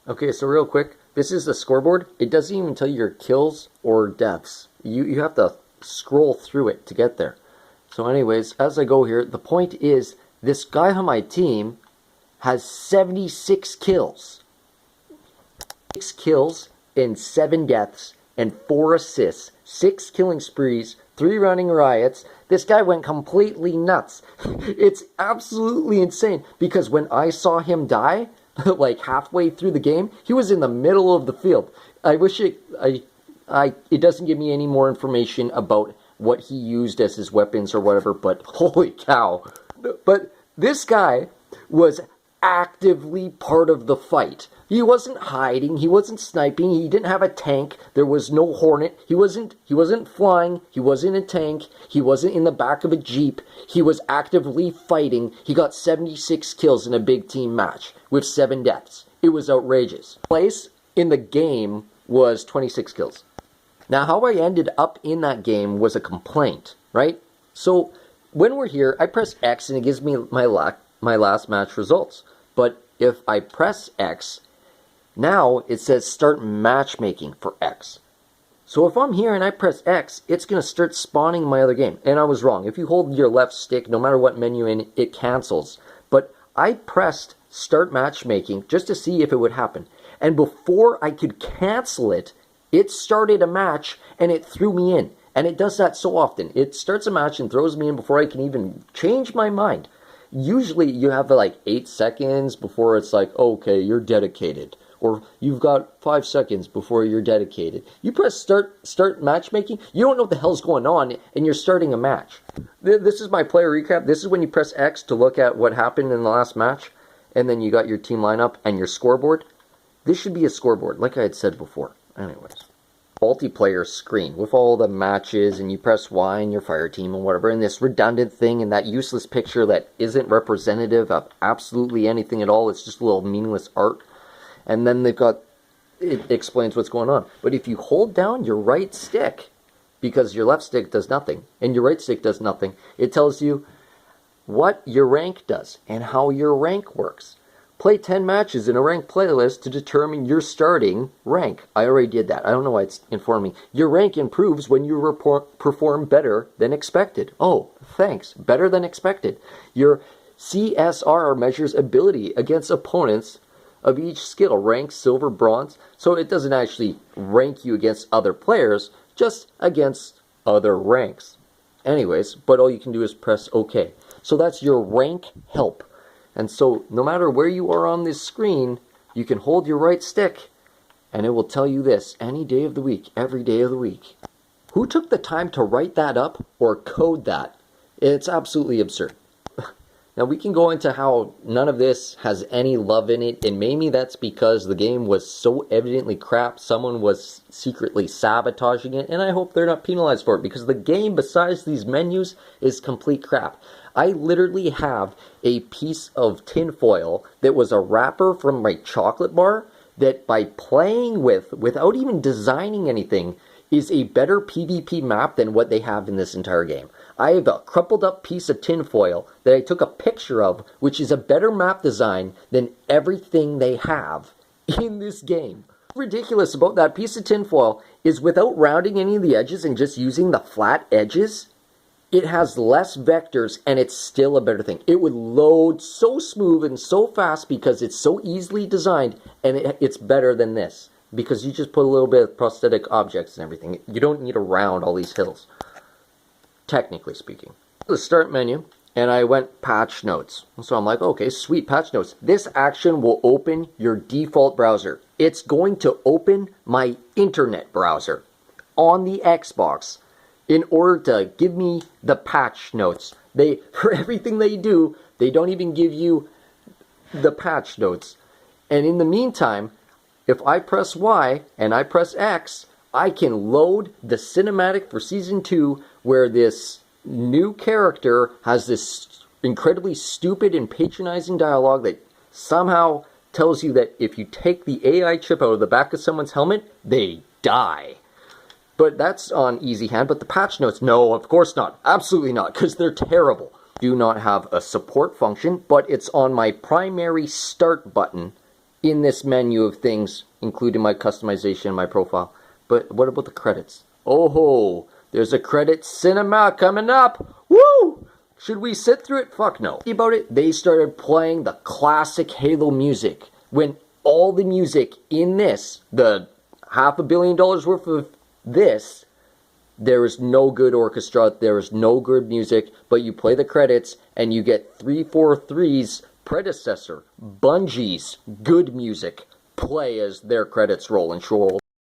Okay, so real quick, this is the scoreboard. It doesn't even tell you your kills or deaths. You have to scroll through it to get there. So anyways, as I go here, the point is this guy on my team has 76 kills. 6 kills and 7 deaths and 4 assists, 6 killing sprees, 3 running riots. This guy went completely nuts. It's absolutely insane because when I saw him die, like halfway through the game, he was in the middle of the field. I wish it doesn't give me any more information about what he used as his weapons or whatever, but holy cow. But this guy was actively part of the fight. He wasn't hiding, he wasn't sniping, he didn't have a tank, there was no Hornet, he wasn't flying, he wasn't a tank, he wasn't in the back of a Jeep, he was actively fighting. He got 76 kills in a big team match with 7 deaths. It was outrageous. Place in the game was 26 kills. Now how I ended up in that game was a complaint, right? So when we're here, I press X and it gives me my last match results. But if I press X, now it says start matchmaking for X. So if I'm here and I press X, it's going to start spawning my other game. And I was wrong. If you hold your left stick, no matter what menu in, it cancels. But I pressed start matchmaking just to see if it would happen. And before I could cancel it, it started a match and it threw me in. And it does that so often. It starts a match and throws me in before I can even change my mind. Usually you have like 8 seconds before it's like, okay, you're dedicated. Or you've got 5 seconds before you're dedicated. You press start matchmaking, you don't know what the hell's going on, and you're starting a match. This is my player recap. This is when you press X to look at what happened in the last match, and then you got your team lineup and your scoreboard. This should be a scoreboard, like I had said before. Anyways. Multiplayer screen with all the matches, and you press Y and your fire team and whatever, and this redundant thing and that useless picture that isn't representative of absolutely anything at all. It's just a little meaningless art. And then they've got, it explains what's going on. But if you hold down your right stick, because your left stick does nothing, and your right stick does nothing, it tells you what your rank does, and how your rank works. Play 10 matches in a ranked playlist to determine your starting rank. I already did that. I don't know why it's informing me. Your rank improves when you perform better than expected. Oh, thanks. Better than expected. Your CSR measures ability against opponents of each skill, rank, silver, bronze. So it doesn't actually rank you against other players, just against other ranks. Anyways, but all you can do is press OK. So that's your rank help. And so no matter where you are on this screen, you can hold your right stick and it will tell you this any day of the week, every day of the week. Who took the time to write that up or code that? It's absolutely absurd. Now we can go into how none of this has any love in it, and maybe that's because the game was so evidently crap, someone was secretly sabotaging it, and I hope they're not penalized for it, because the game, besides these menus, is complete crap. I literally have a piece of tinfoil that was a wrapper from my chocolate bar that by playing with, without even designing anything, is a better PvP map than what they have in this entire game. I have a crumpled up piece of tinfoil that I took a picture of, which is a better map design than everything they have in this game. What's ridiculous about that piece of tinfoil is without rounding any of the edges and just using the flat edges, it has less vectors and it's still a better thing. It would load so smooth and so fast because it's so easily designed, and it's better than this. Because you just put a little bit of prosthetic objects and everything. You don't need to round all these hills, technically speaking. The start menu, and I went patch notes. So I'm like, okay, sweet, patch notes. This action will open your default browser. It's going to open my internet browser on the Xbox in order to give me the patch notes. For everything they do, they don't even give you the patch notes. And in the meantime, if I press Y and I press X, I can load the cinematic for Season 2 where this new character has this incredibly stupid and patronizing dialogue that somehow tells you that if you take the AI chip out of the back of someone's helmet, they die. But that's on easy hand, but the patch notes, no, of course not. Absolutely not, because they're terrible. Do not have a support function, but it's on my primary start button in this menu of things, including my customization and my profile. But what about the credits? Oh, there's a credit cinema coming up. Woo! Should we sit through it? Fuck no. About it, they started playing the classic Halo music when all the music in this, the $500 million worth of this, there is no good orchestra, there is no good music, but you play the credits and you get 343's predecessor, Bungie's good music, play as their credits roll and troll.